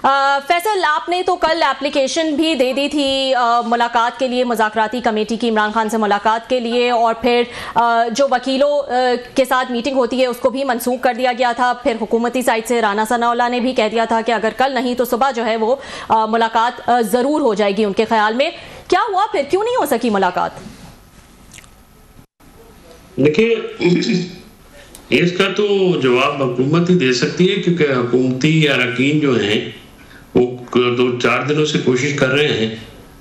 फैसल, आपने तो कल एप्लीकेशन भी दे दी थी मुलाकात के लिए, मुज़ाकराती कमेटी की इमरान खान से मुलाकात के लिए, और फिर जो वकीलों के साथ मीटिंग होती है उसको भी मनसूख कर दिया गया था। फिर हुकूमती साइड से राना सनाउल्लाह ने भी कह दिया था कि अगर कल नहीं तो सुबह जो है वो मुलाकात ज़रूर हो जाएगी उनके ख्याल में। क्या हुआ फिर, क्यों नहीं हो सकी मुलाकात? देखिए, इसका तो जवाब हुकूमत ही दे सकती है, क्योंकि हुकूमती अरकान जो हैं वो 2-4 दिनों से कोशिश कर रहे हैं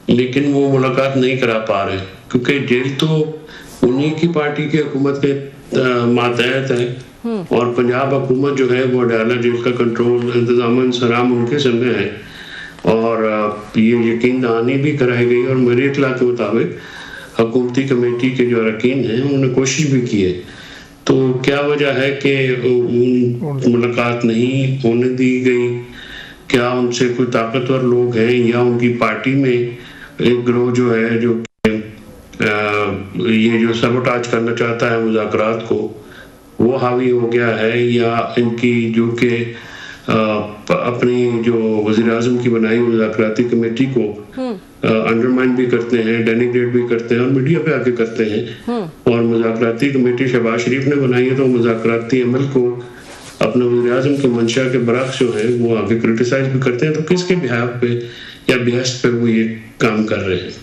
लेकिन वो मुलाकात नहीं करा पा रहे, क्योंकि जेल तो उन्हीं की पार्टी की हुकूमत के मातहत है और पंजाब हुकूमत जो है वो अडाला जेल का कंट्रोल इंतजाम सराम उनके संग है। और ये यकीन दहानी भी कराई गई और मेरे इत्तला के मुताबिक हुकूमती कमेटी के जो अरकान हैं उन्होंने कोशिश भी की है। तो क्या वजह है कि मुलाकात नहीं होने दी गई? क्या उनसे कोई ताकतवर लोग हैं या उनकी पार्टी में एक गिरोह जो है जो ये जो सबोटाज करना चाहता है मुज़ाकरात को, वो हावी हो गया है, या इनकी जो कि अपनी जो वज़ीर-ए-आज़म की बनाई मुज़ाकराती कमेटी को अंडरमाइन भी करते हैं, डेनिग्रेट भी करते हैं और मीडिया पे आके करते हैं। और मुज़ाकराती कमेटी शहबाज शरीफ ने बनाई है, तो मुज़ाकराती अमल को अपने वज़ीर-ए-आज़म के मंशा के बरक्स जो है वो आगे क्रिटिसाइज भी करते हैं। तो किसके बिहाफ पे या बिहस्त पे वो ये काम कर रहे हैं?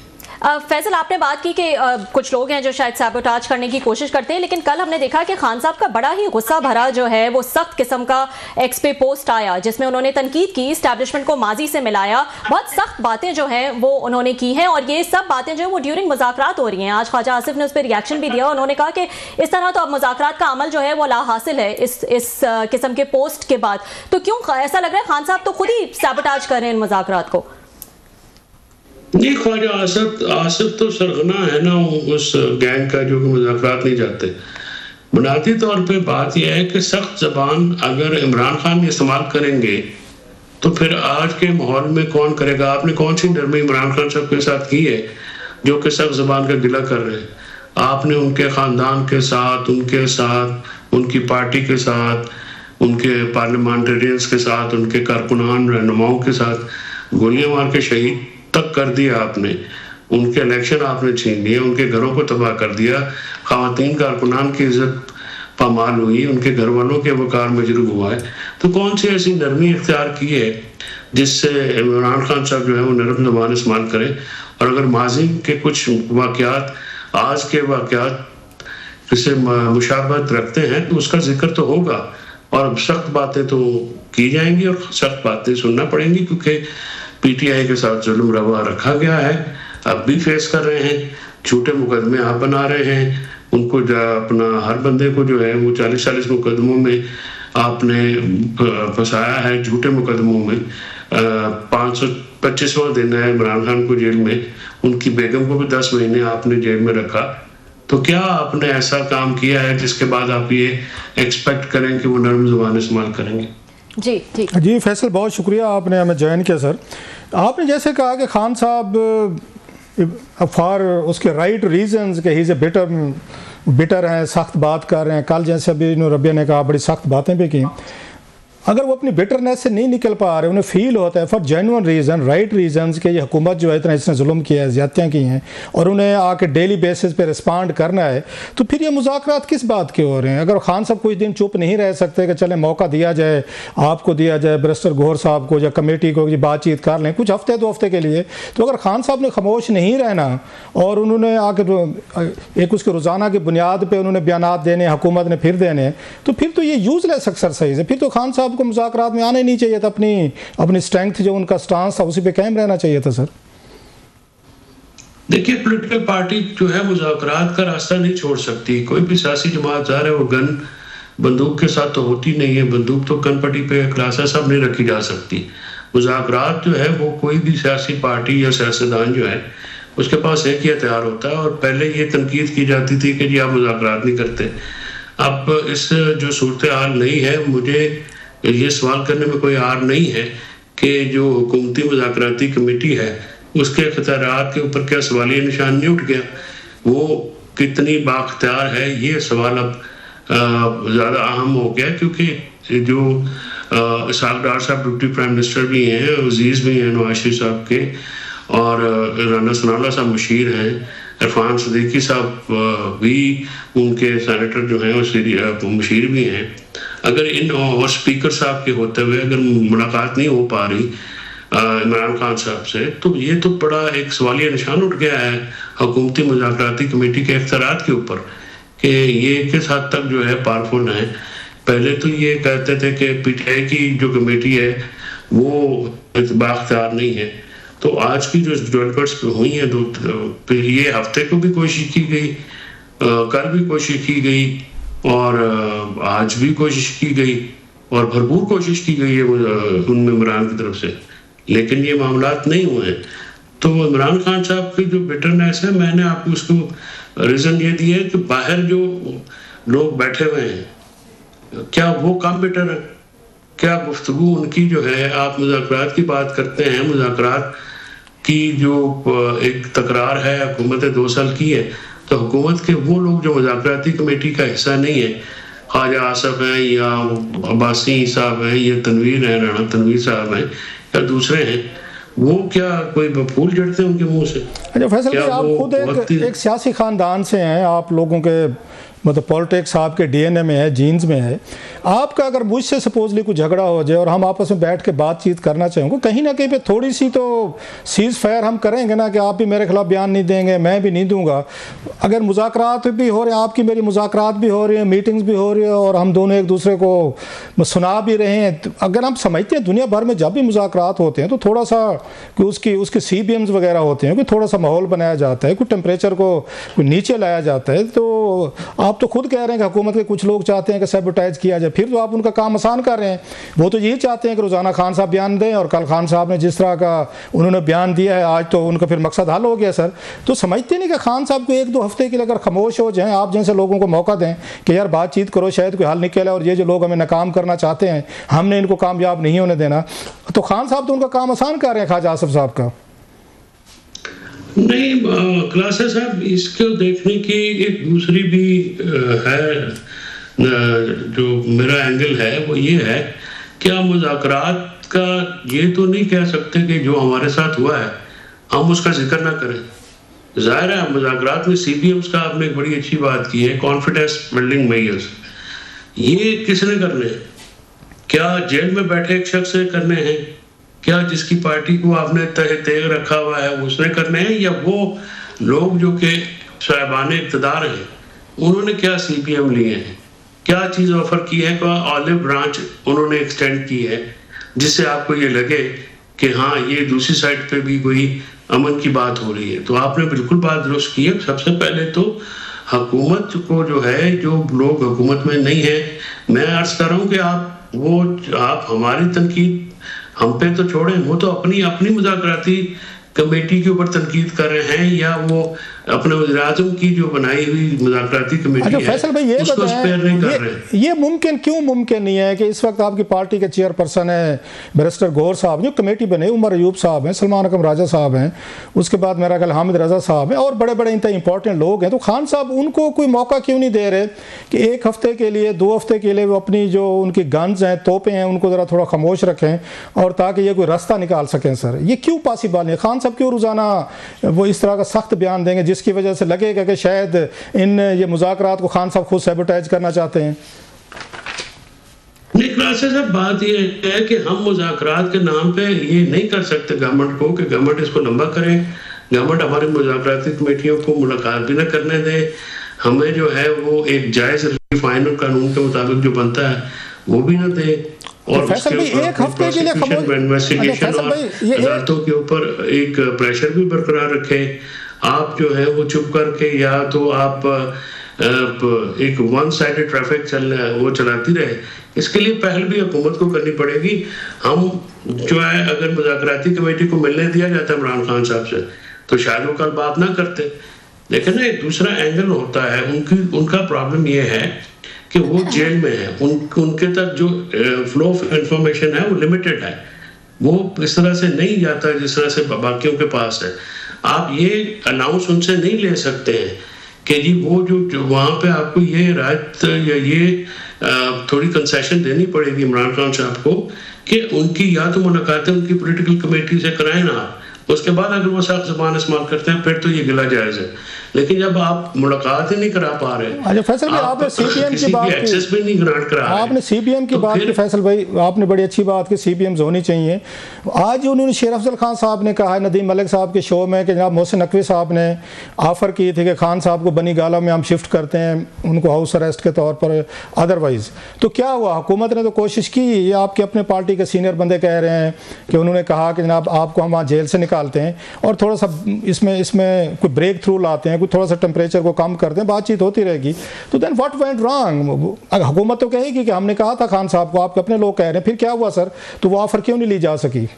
फैसल, आपने बात की कि कुछ लोग हैं जो शायद सैबोटाज करने की कोशिश करते हैं, लेकिन कल हमने देखा कि खान साहब का बड़ा ही गुस्सा भरा जो है वो सख्त किस्म का एक्स पे पोस्ट आया, जिसमें उन्होंने तनकीद की, इस्टेब्लिशमेंट को माजी से मिलाया, बहुत सख्त बातें जो हैं वो उन्होंने की हैं, और ये सब बातें जो है वो ड्यूरिंग मुज़ाकरात हो रही हैं। आज ख्वाजा आसिफ ने उस पर रिएक्शन भी दिया, उन्होंने कहा कि इस तरह तो अब मुज़ाकरात का अमल जो है वो ला हासिल है इस किस्म के पोस्ट के बाद। तो क्यों ऐसा लग रहा है खान साहब तो खुद ही सैबोटाज कर रहे हैं मुज़ाकरात को? नहीं, ख्वाजा आसिफ तो सरगना है ना उस गैंग का जो कि मुज़ाकरात नहीं चाहते। बुनियादी तौर पे बात यह है कि सख्त ज़बान अगर इमरान खान इस्तेमाल करेंगे तो फिर आज के माहौल में कौन करेगा? आपने कौन सी नरमी इमरान खान साहब के साथ की है जो कि सख्त ज़बान का गिला कर रहे हैं? आपने उनके ख़ानदान के साथ, उनकी पार्टी के साथ, उनके पार्लियामेंटेरियंस के साथ, उनके कारकुनान रहनुमाओं के साथ गोलियां मार के शहीद तक कर दिया आपने। उनके इलेक्शन आपने छीन लिए, उनके घरों को तबाह कर दिया, ख़वातीन कारकुनान की इज्जत पामाल हुई, उनके घर वालों के वकार मजरूह हुआ है। तो कौन सी ऐसी नरमी इख्तियार की है जिससे इमरान खान साहब जो है वो नरम ज़बान इस्तेमाल करें? और अगर माजी के कुछ वाक़यात आज के वाक़यात से मुशाबहत रखते हैं तो उसका जिक्र तो होगा और सख्त बातें तो की जाएंगी और सख्त बातें सुनना पड़ेंगी, क्योंकि पीटीआई के साथ जुल्म रवा रखा गया है, अब भी फेस कर रहे हैं, झूठे मुकदमे आप बना रहे हैं उनको, अपना हर बंदे को जो है वो 40-40 मुकदमों में आपने फंसाया है, झूठे मुकदमों में। 525वां दिन है इमरान खान को जेल में, उनकी बेगम को भी 10 महीने आपने जेल में रखा। तो क्या आपने ऐसा काम किया है जिसके बाद आप ये एक्सपेक्ट करें कि वो नरम जुबान इस्तेमाल करेंगे? जी फैसल, बहुत शुक्रिया, आपने हमें ज्वाइन किया। सर, आपने जैसे कहा कि खान साहब फॉर उसके राइट रीजंस के ही बिटर हैं, सख्त बात कर रहे हैं। कल जैसे अभी रबिया ने कहा बड़ी सख्त बातें भी की। अगर वो अपनी बिटरनेस से नहीं निकल पा रहे, उन्हें फील होता है for genuine reason, right reasons के ये हुकूमत जो है इतना इसने जुल्म किया है, ज़्यादतियाँ की हैं और उन्हें आके डेली बेसिस पे रिस्पॉन्ड करना है, तो फिर ये मुज़ाकरात किस बात के हो रहे हैं? अगर खान साहब कुछ दिन चुप नहीं रह सकते कि चले मौका दिया जाए, आपको दिया जाए, बैरिस्टर गौहर साहब को या कमेटी को बातचीत कर लें कुछ हफ्ते 2 हफ्ते के लिए, तो अगर खान साहब ने खामोश नहीं रहना और उन्होंने आके एक उसके रोज़ाना की बुनियाद पर उन्होंने बयानात देने, हुकूमत ने फिर देने, तो फिर तो ये यूज़लेस एक्सरसाइज है। फिर तो खान साहब को मुज़ाकरात में आने नहीं चाहिए था, अपनी स्ट्रेंथ जो उनका स्टांस था उसी पे कायम रहना चाहिए था। सर देखिए, पॉलिटिकल पार्टी जो है मुज़ाकरात का रास्ता नहीं छोड़ सकती। कोई भी सियासी जमात जा रहा है वो गन बंदूक के साथ तो होती नहीं है, बंदूक तो कनपटी पे क्लासा सब नहीं रखी जा सकती। मुज़ाकरात जो है वो कोई भी सियासी पार्टी या सियासतदान जो है उसके पास एक ही हथियार होता है, और पहले ये तनकीद की जाती थी कि जी आप मुज़ाकरात नहीं करते। अब इस जो सूरत हाल नहीं है, मुझे ये सवाल करने में कोई आर नहीं है कि जो हुकूमती मुज़ाकराती कमेटी है उसके इख्तियारात के ऊपर क्या सवालिया निशान नहीं उठ गया? वो कितनी बाख्तियार है, ये सवाल अब ज़्यादा अहम हो गया, क्योंकि जो इसहाक डार साहब डिप्टी प्राइम मिनिस्टर भी हैं, अजीज़ भी हैं नवाज शरीफ साहब के, और राना सनाउल्लाह साहब मुशीर हैं, इरफान सिद्दीकी साहब भी उनके सेनेटर जो हैं वो मुशीर भी हैं। अगर इन और स्पीकर साहब के होते हुए अगर मुलाकात नहीं हो पा रही इमरान खान साहब से, तो ये तो बड़ा एक सवालिया निशान उठ गया है हुकूमती मुज़ाकराती कमेटी के इख्तियारात के ऊपर कि ये किस हद तक जो है पावरफुल है। पहले तो ये कहते थे कि पीटीआई की जो कमेटी है वो बाख्तियार नहीं है, तो आज की जो डेवलपमेंट्स हुई हैं ये हफ्ते को भी कोशिश की गई, कल भी कोशिश की गई और आज भी कोशिश की गई और भरपूर कोशिश की गई है उन इमरान की तरफ से, लेकिन ये मामलात नहीं हुए हैं। तो इमरान खान साहब की जो बिटरनेस है, मैंने आपको उसको रीज़न ये दिया है कि बाहर जो लोग बैठे हुए हैं क्या वो कम बेटर है? क्या गुफ्तगू उनकी जो है, आप मुज़ाकरात की बात करते हैं, मुज़ाकरात की जो एक तकरार है हुकूमत 2 साल की है, तो हुकूमत के वो लोग जो मुज़ाकराती कमेटी का हिस्सा नहीं है, ख्वाजा आसफ हैं या अब्बासी साहब हैं या तनवीर हैं, राणा तनवीर साहब हैं या दूसरे हैं, वो क्या कोई फूल जड़ते हैं उनके मुंह से? अच्छा फैसल भाई, आप खुद एक सियासी ख़ानदान से हैं, आप लोगों के मतलब पॉलिटिक्स आपके डीएनए में है, जीन्स में है। आपका अगर मुझसे सपोजली कुछ झगड़ा हो जाए और हम आपस में बैठ के बातचीत करना चाहेंगे, कहीं ना कहीं पे थोड़ी सी तो सीज़ फायर हम करेंगे ना कि आप भी मेरे खिलाफ बयान नहीं देंगे, मैं भी नहीं दूंगा। अगर मुज़ाकरात भी हो रहे हैं, आपकी मेरी मुज़ाकरात भी हो रही है, मीटिंग्स भी हो रही है और हम दोनों एक दूसरे को सुना भी रहे हैं, तो अगर हम समझते हैं दुनिया भर में जब भी मुज़ाकरात होते हैं तो थोड़ा सा कि उसके CBMs वगैरह होते हैं कि थोड़ा सा माहौल बनाया जाता है, कुछ टेम्परेचर को नीचे लाया जाता है। तो आप तो खुद कह रहे हैं कि हुकूमत के कुछ लोग चाहते हैं कि सैबोटाइज किया जाए, फिर तो आप उनका काम आसान कर रहे हैं। वो तो यही चाहते हैं कि रोज़ाना खान साहब बयान दें, और कल खान साहब ने जिस तरह का उन्होंने बयान दिया है आज तो उनका फिर मकसद हल हो गया सर। तो समझते नहीं कि खान साहब को 1-2 हफ्ते के लिए अगर खामोश हो जाएं, आप जैसे लोगों को मौका दें कि यार बातचीत करो, शायद कोई हल निकले, और ये जो लोग हमें नाकाम करना चाहते हैं हमने इनको कामयाब नहीं होने देना, तो खान साहब तो उनका काम आसान कर रहे हैं ख्वाजा आसिफ साहब का। नहीं क्लासा साहब, इसको देखने की एक दूसरी भी है, जो मेरा एंगल है वो ये है कि हम मुज़ाकरात का ये तो नहीं कह सकते कि जो हमारे साथ हुआ है हम उसका जिक्र ना करें। जाहिर है मुज़ाकरात में CBMs का आपने एक बड़ी अच्छी बात की है, कॉन्फिडेंस बिल्डिंग मेजर्स, ये किसने करने हैं? क्या जेल में बैठे एक शख्स से करने हैं? क्या जिसकी पार्टी को आपने तेग रखा हुआ है उसने करने हैं, या वो लोग जो कि साहिबान इक़्तिदार हैं उन्होंने क्या CBM लिए हैं, क्या चीज़ ऑफर की है, क्या ऑलिव ब्रांच उन्होंने एक्सटेंड की है जिससे आपको ये लगे कि हाँ ये दूसरी साइड पे भी कोई अमन की बात हो रही है? तो आपने बिल्कुल बात दुरुस्त की है। सबसे पहले तो हुकूमत को जो है, जो लोग हुकूमत में नहीं है, मैं अर्ज कर रहा हूँ कि आप हमारी तनकीद हम पे तो छोड़ें, वो तो अपनी मुज़ाकराती कमेटी के ऊपर तनकीद कर रहे हैं, या वो अपने वज़ीर-ए-आज़म की जो बनाई हुई मुज़ाकराती कमेटी है फैसल भाई ये उसको स्पेयर नहीं कर रहे हैं। ये मुमकिन क्यों मुमकिन नहीं है कि इस वक्त आपकी पार्टी के चेयरपर्सन है बैरिस्टर गौर साहब, जो कमेटी बने, उमर अयूब साहब हैं, सलमान अकरम राजा साहब हैं, उसके बाद मेरा ख्याल हामिद रजा साहब हैं, और बड़े बड़े इंतहा इंपॉर्टेंट लोग हैं, तो खान साहब उनको कोई मौका क्यों नहीं दे रहे कि 1 हफ्ते के लिए 2 हफ्ते के लिए वो अपनी जो उनकी गन्स हैं, तोपें हैं, उनको ज़रा थोड़ा खामोश रखें और ताकि ये कोई रास्ता निकाल सकें? सर ये क्यों पॉसिबल है? खान साहब क्यों रोज़ाना वो इस तरह का सख्त बयान देंगे जिसकी वजह से लगेगा कि शायद ये मुज़ाकरात को खान साहब खुद सैबोटाइज करना चाहते हैं? नहीं क्लासा साहब, बात ये है कि हम मुज़ाकरात के नाम पे ये नहीं कर सकते गवर्नमेंट को कि गवर्नमेंट इसको लंबा करे, गवर्नमेंट हमारी मुज़ाकराती कमेटियों को मुलाकात भी ना करने दे, हमें जो है वो एक जायज़ फाइनल कानून के मुताबिक जो बनता है वो भी ना दे, और फैसल भाई 1 हफ्ते के लिए इन्वेस्टिगेशन और अदालतों के ऊपर एक प्रेशर भी बरकरार रखे। आप जो है वो चुप करके, या तो आप एक 1 साइडेड ट्रैफिक चलाती रहे, इसके लिए पहल भी हुकूमत को करनी पड़ेगी। हम जो है अगर मुज़ाकराती कमेटी को मिलने दिया जाता है इमरान खान साहब से तो शायद वो कल बात ना करते, लेकिन ना एक दूसरा एंगल होता है। उनका प्रॉब्लम ये है कि वो जेल में है, उनके तक जो फ्लो ऑफ इंफॉर्मेशन है वो लिमिटेड है, वो इस तरह से नहीं जाता जिस तरह से बाकियों के पास है। आप ये अनाउंस उनसे नहीं ले सकते हैं कि जी वो जो वहाँ पे आपको ये राहत या ये थोड़ी कंसेशन देनी पड़ेगी इमरान खान साहब को कि उनकी या तो मुलाकातें उनकी पॉलिटिकल कमेटी से कराएं ना, उसके बाद अगर वो सख्त ज़बान इस्तेमाल करते हैं फिर तो ये गिला जायज़ है। लेकिन जब आप मुलाकात ही नहीं करा पा रहे, अच्छा फैसल भाई आपने सीपीएम की बात एक्सेस भी नहीं ग्रांट करा, आपने सीपीएम की बात की फैसल भाई, आपने बड़ी अच्छी बात की सीपीएम होनी चाहिए। आज उन्होंने शेर अफजल खान साहब ने कहा है नदीम मलिक साहब के शो में कि जनाब मोहसिन नकवी साहब ने ऑफ़र की थी कि खान साहब को बनी गाला में हम शिफ्ट करते हैं उनको हाउस अरेस्ट के तौर पर, अदरवाइज़ तो क्या हुआ, हुकूमत ने तो कोशिश की, ये आपके अपने पार्टी के सीनियर बंदे कह रहे हैं कि उन्होंने कहा कि जनाब आपको हम वहाँ जेल से निकालते हैं और थोड़ा सा इसमें कोई ब्रेक थ्रू लाते हैं, कोई थोड़ा सा टेम्परेचर को कम करते हैं, बातचीत होती रहेगी। तो देन व्हाट वेंट रॉन्ग? हुकूमत तो कहेगी कि हमने कहा था खान साहब को, आपके अपने लोग कह रहे हैं, फिर क्या हुआ सर? तो वो ऑफर क्यों नहीं ली जा सकी?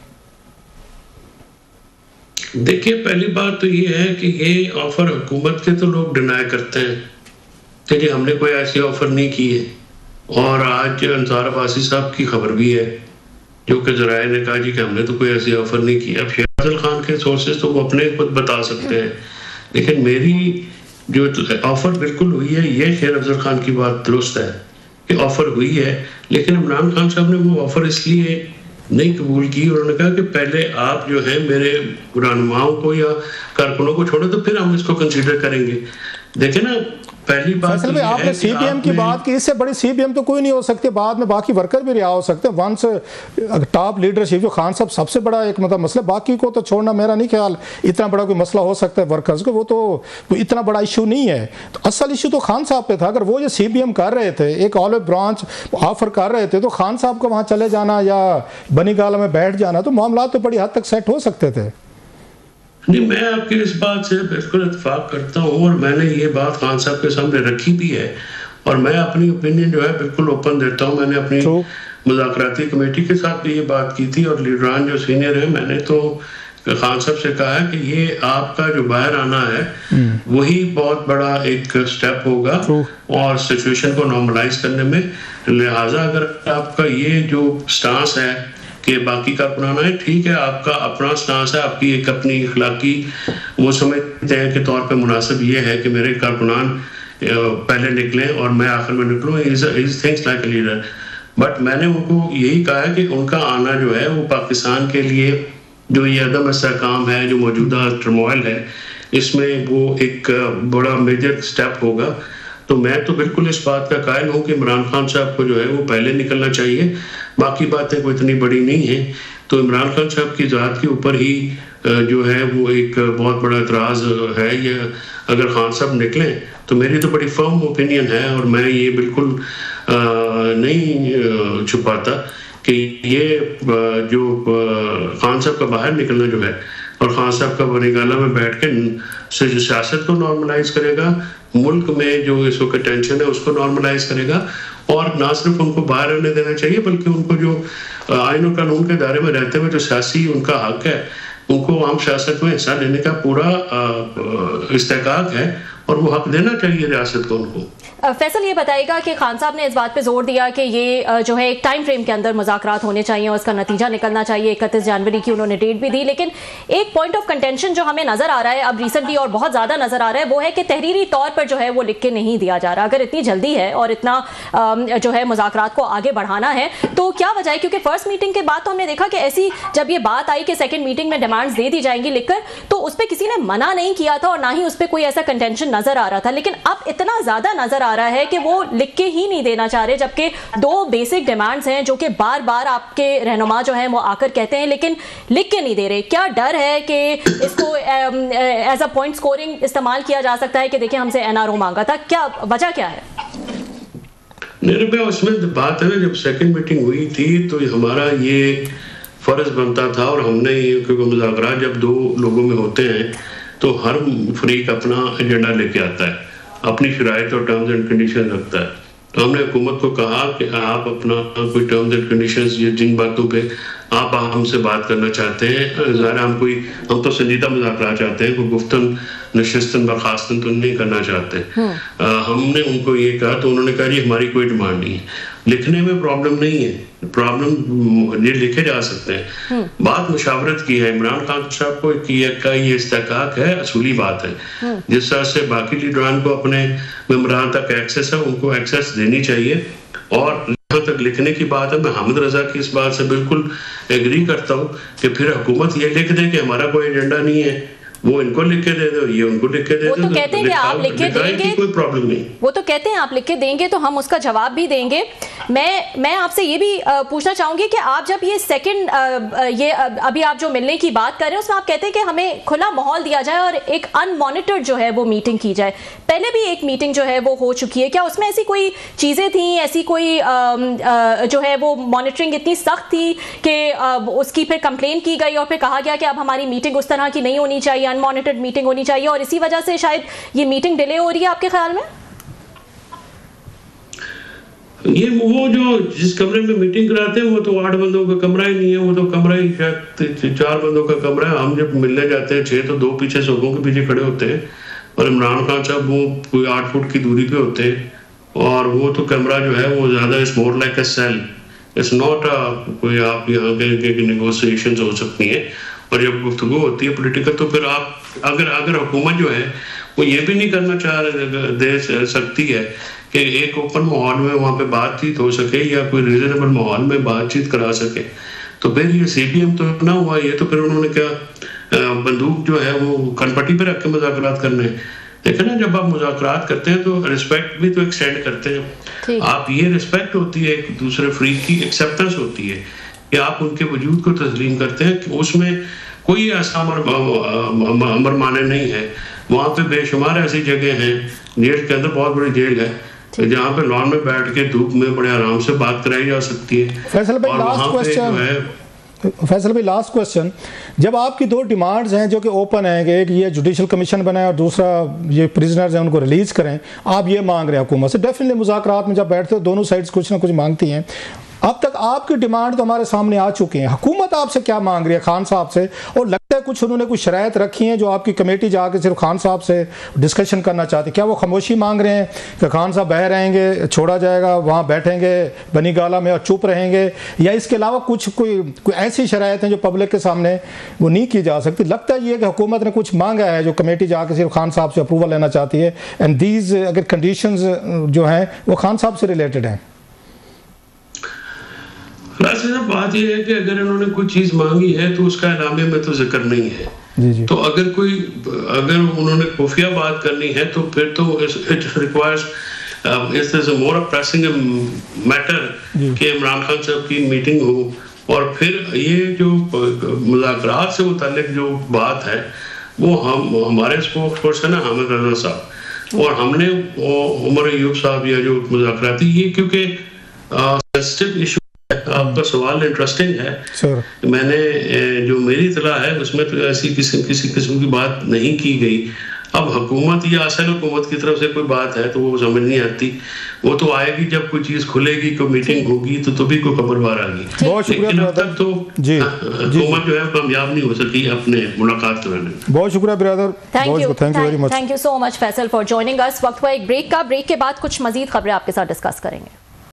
देखिए पहली बात तो ये है कि ये ऑफर हुकूमत के तो लोग डिनाई करते हैं कि जी हमने कोई ऐसी ऑफर नहीं की है। और आज अंसार अब्बासी साहब की खबर भी है जो कि ज़राए ने कहा जी कि हमने तो कोई ऐसी ऑफर नहीं की। अब शेर अफजल खान के सोर्सेज तो वो अपने खुद बता सकते हैं, लेकिन मेरी जो ऑफर बिल्कुल हुई है, ये शेर अफजल खान की बात दुरुस्त है कि ऑफर हुई है, लेकिन इमरान खान साहब ने वो ऑफर इसलिए नहीं कबूल की, उन्होंने कहा कि पहले आप जो है मेरे रहनुमाओं को या कारकुनों को छोड़ो तो फिर हम इसको कंसीडर करेंगे। देखे ना, पहली बात तो आपने सीपीएम की बात की, इससे बड़ी सीपीएम तो कोई नहीं हो सकती, बाद में बाकी वर्कर भी रिहा हो सकते हैं। वंस टॉप लीडरशिप जो खान साहब सबसे बड़ा एक मतलब मसला, बाकी को तो छोड़ना मेरा नहीं ख्याल इतना बड़ा कोई मसला हो सकता है वर्कर्स को, वो तो कोई इतना बड़ा इशू नहीं है। तो असल इशू तो खान साहब पे था। अगर वो जो सीपीएम कर रहे थे, एक ऑलिव ब्रांच ऑफर कर रहे थे, तो खान साहब को वहाँ चले जाना या बनी गाला में बैठ जाना, तो मामला तो बड़ी हद तक सेट हो सकते थे। नहीं, मैं आपकी इस बात से बिल्कुल इत्तेफाक करता हूँ और मैंने ये बात खान साहब के सामने रखी भी है और मैं अपनी ओपिनियन जो है बिल्कुल ओपन देता हूँ। मैंने अपनी मुज़ाकराती कमेटी के साथ भी ये बात की थी और लीडरान जो सीनियर है, मैंने तो खान साहब से कहा है कि ये आपका जो बाहर आना है वही बहुत बड़ा एक स्टेप होगा और सिचुएशन को नॉर्मलाइज करने में। लिहाजा अगर आपका ये जो स्टांस है कि बाकी कारकुनाना है, ठीक है, आपका अपना स्टांस है, आपकी एक अपनी इखलाकी वो समझते हैं कि तौर पे मुनासिब ये है कि मेरे कारकुनान पहले निकलें और मैं आखिर में निकलूँ, is things like a leader. But मैंने उनको यही कहा है कि उनका आना जो है वो पाकिस्तान के लिए जो ये अदम इस्तेहकाम है, जो मौजूदा टर्मोइल है, इसमें वो एक बड़ा मेजर स्टेप होगा। तो मैं तो बिल्कुल इस बात का कायल हूँ कि इमरान खान साहब को जो है वो पहले निकलना चाहिए। बाकी बातें कोई इतनी बड़ी नहीं है, तो इमरान खान साहब की ज़ात के ऊपर ही जो है वो एक बहुत बड़ा एतराज़ है। ये अगर खान साहब निकलें तो मेरी तो बड़ी फर्म ओपिनियन है और मैं ये बिल्कुल नहीं छुपाता कि ये जो खान साहब का बाहर निकलना जो है और खान साहब का बनी गाला में बैठ के सियासत को नॉर्मलाइज करेगा, मुल्क में जो इस वक्त टेंशन है उसको नॉर्मलाइज करेगा और ना सिर्फ उनको बाहर रहने देना चाहिए बल्कि उनको जो आईन और कानून के दायरे में रहते हुए जो सियासी उनका हक है, उनको आम सियासत में हिस्सा लेने का पूरा इस्तेकाक है और वो हक देना चाहिए रियासत को उनको। फैसल ये बताइएगा कि खान साहब ने इस बात पे जोर दिया कि ये जो है एक टाइम फ्रेम के अंदर मुज़ाकरात होने चाहिए और उसका नतीजा निकलना चाहिए। 31 जनवरी की उन्होंने डेट भी दी, लेकिन एक पॉइंट ऑफ कंटेंशन जो हमें नजर आ रहा है अब रिसेंटली और बहुत ज्यादा नजर आ रहा है वो है कि तहरीरी तौर पर जो है वो लिख के नहीं दिया जा रहा। अगर इतनी जल्दी है और इतना जो है मुज़ाकरात को आगे बढ़ाना है तो क्या वजह है? क्योंकि फर्स्ट मीटिंग के बाद तो हमने देखा कि ऐसी जब ये बात आई कि सेकेंड मीटिंग में डिमांड्स दे दी जाएंगी लिखकर, तो उस पर किसी ने मना नहीं किया था और ना ही उस पर कोई ऐसा कंटेंशन नजर आ रहा था। लेकिन अब इतना ज्यादा नजर आ रहा है कि वो लिख के ही नहीं देना चाह रहे, जबकि दो बेसिक डिमांड्स हैं जो कि बार बार आपके रहनुमा जो हैं वो आकर कहते हैं लेकिन लिख के नहीं दे रहे। क्या डर है कि इसको एज अ पॉइंट स्कोरिंग इस्तेमाल किया जा सकता है कि देखिए हमसे एनआरओ मांगा था? क्या वजह क्या है? मेरे पे उसमें बात है ना, जब सेकंड मीटिंग हुई थी तो हमारा ये फर्ज बनता था और हमने क्योंकि मुज़ाकरात जब दो लोगों में होते हैं तो हर फरीक अपना एजेंडा लेके आता है, अपनी शराइत और टर्म्स एंड कंडीशन रखता है। तो हमने हुकूमत को कहा कि आप अपना कोई टर्म्स एंड कंडीशंस या जिन बातों पे आप हमसे बात करना चाहते हैं, ज़ाहिर हम तो संजीदा मुज़ाकरा चाहते हैं, कोई गुफ्तन नशिस्तन बर्खास्तन तो नहीं करना चाहते। हमने उनको ये कहा तो उन्होंने कहा जी हमारी कोई डिमांड नहीं है। लिखने में प्रॉब्लम नहीं है, प्रॉब्लम ये लिखे जा सकते हैं। बात मुशावरत की है, इमरान खान साहब को का ये इस्तेकाक है, असूली बात है। जिस तरह से बाकी लीडरान को अपने मेंबरान तक एक्सेस है, उनको एक्सेस देनी चाहिए। और जहाँ तक लिखने की बात है, मैं हामिद रजा की इस बात से बिल्कुल एग्री करता हूँ कि फिर हुकूमत ये लिख दे कि हमारा कोई एजेंडा नहीं है, वो इनको लिख के दे दो, ये उनको लिख के दे दो। वो तो कहते हैं कि आप लिख के देंगे, कोई प्रॉब्लम नहीं। वो तो कहते हैं आप लिख के देंगे तो हम उसका जवाब भी देंगे। मैं आपसे ये भी पूछना चाहूंगी कि आप जब ये सेकंड ये अभी आप जो मिलने की बात कर रहे हैं उसमें आप कहते हैं कि हमें खुला माहौल दिया जाए और एक अनमॉनिटर्ड जो है वो मीटिंग की जाए। पहले भी एक मीटिंग जो है वो हो चुकी है, क्या उसमें ऐसी कोई चीजें थी, ऐसी कोई जो है वो मॉनिटरिंग इतनी सख्त थी कि उसकी फिर कंप्लेन की गई और फिर कहा गया कि अब हमारी मीटिंग उस तरह की नहीं होनी चाहिए, अनमॉनिटर्ड मीटिंग होनी चाहिए, और इसी वजह से शायद ये मीटिंग डिले हो रही है आपके ख्याल में? ये वो जो जिस कमरे में मीटिंग कराते हैं वो तो 8 बंदों का कमरा ही नहीं है, वो तो कमरा ही शायद 4 बंदों का कमरा है। हम जब मिलने जाते हैं 6 तो 2 पीछे सोफों के पीछे खड़े होते हैं और इमरान खान साहब वो कोई 8 फुट की दूरी पे होते हैं और वो तो कमरा जो है वो ज्यादा it's more like a cell, it's not कोई आप यहाँ के नेगोशिएशंस हो सकती हैं। और जब गुफ्तगू होती है पॉलिटिकल तो फिर आप अगर हुकूमत जो है वो ये भी नहीं करना दे सकती है कि एक ओपन माहौल में वहाँ पे बातचीत हो सके या कोई रीजनेबल माहौल में बातचीत करा सके, तो फिर ये सीपीएम तो ना हुआ, ये तो फिर उन्होंने क्या बंदूक जो है वो कनपट्टी पे रख के मुज़ाकरात करने। देखिए ना, जब आप मुज़ाकरात करते हैं तो रिस्पेक्ट भी तो एक्सटेंड करते हैं आप, ये रिस्पेक्ट होती है एक दूसरे फ्री की एक्सेप्टेंस होती है कि आप उनके वजूद को तस्लीम करते हैं कि उसमें कोई ऐसा अमर माने नहीं है। वहाँ पे बेशुमार ऐसी जगह हैं, जेल के अंदर बहुत बड़ी जेल है जहाँ पे लॉन में बैठ के धूप में बड़े आराम से बात कराई जा सकती है। फैसल भाई लास्ट क्वेश्चन, जब आपकी 2 डिमांड्स हैं जो कि ओपन हैं कि एक ये जुडिशल कमीशन बनाए और दूसरा ये प्रिजनर्स हैं उनको रिलीज करें, आप ये मांग रहे हैं हुकूमत से, डेफिनेटली मुज़ाकरात में जब बैठते हो दोनों साइड्स कुछ ना कुछ मांगती हैं। अब तक आपकी डिमांड तो हमारे सामने आ चुकी है, हुकूमत आपसे क्या मांग रही है खान साहब से? और लगता है कुछ उन्होंने कुछ शराइत रखी हैं जो आपकी कमेटी जाके सिर्फ खान साहब से डिस्कशन करना चाहती है। क्या वो खामोशी मांग रहे हैं कि खान साहब बह रहेंगे, छोड़ा जाएगा, वहाँ बैठेंगे बनी गाला में और चुप रहेंगे, या इसके अलावा कुछ कोई ऐसी शराइत हैं जो पब्लिक के सामने वो नहीं की जा सकती? लगता है ये कि हुकूमत ने कुछ मांगा है जो कमेटी जाके सिर्फ खान साहब से अप्रूवल लेना चाहती है, एंड दीज अगर कंडीशंस जो हैं वो खान साहब से रिलेटेड हैं? वैसे ना बात यह है कि अगर इन्होंने कोई चीज मांगी है तो उसका इनामे में तो जिक्र नहीं है। जी। तो अगर उन्होंने खुफिया बात करनी है तो फिर तो it requires is a more pressing matter कि इमरान खान साहब की मीटिंग हो। और फिर ये जो मुज़ाकरात से मुताल्लिक जो बात है वो हमारे स्पोक्स पर्सन है हामिद रजा साहब, और हमने उमर अयूब साहब या जो मुज़ाकराती, ये क्योंकि सेंसिटिव इशू, आपका सवाल इंटरेस्टिंग है। मैंने जो मेरी इत्तला है उसमें तो ऐसी किसी किस्म की बात नहीं की गई। अब हुकूमत या असल हुकूमत की तरफ से कोई बात है तो वो समझ नहीं आती, वो तो आएगी जब कोई चीज खुलेगी, कोई मीटिंग होगी तो भी कोई खबर बाहर आ गई। लेकिन अब तक तो हुकूमत जो है कामयाब नहीं हो सकी अपने मुलाकात करने में। बहुत शुक्रिया brother, thank you very much. Thank you so much Faisal for joining us. वक्त हुआ एक ब्रेक का, ब्रेक के बाद कुछ मजीद खबरें आपके साथ डिस्कस करेंगे।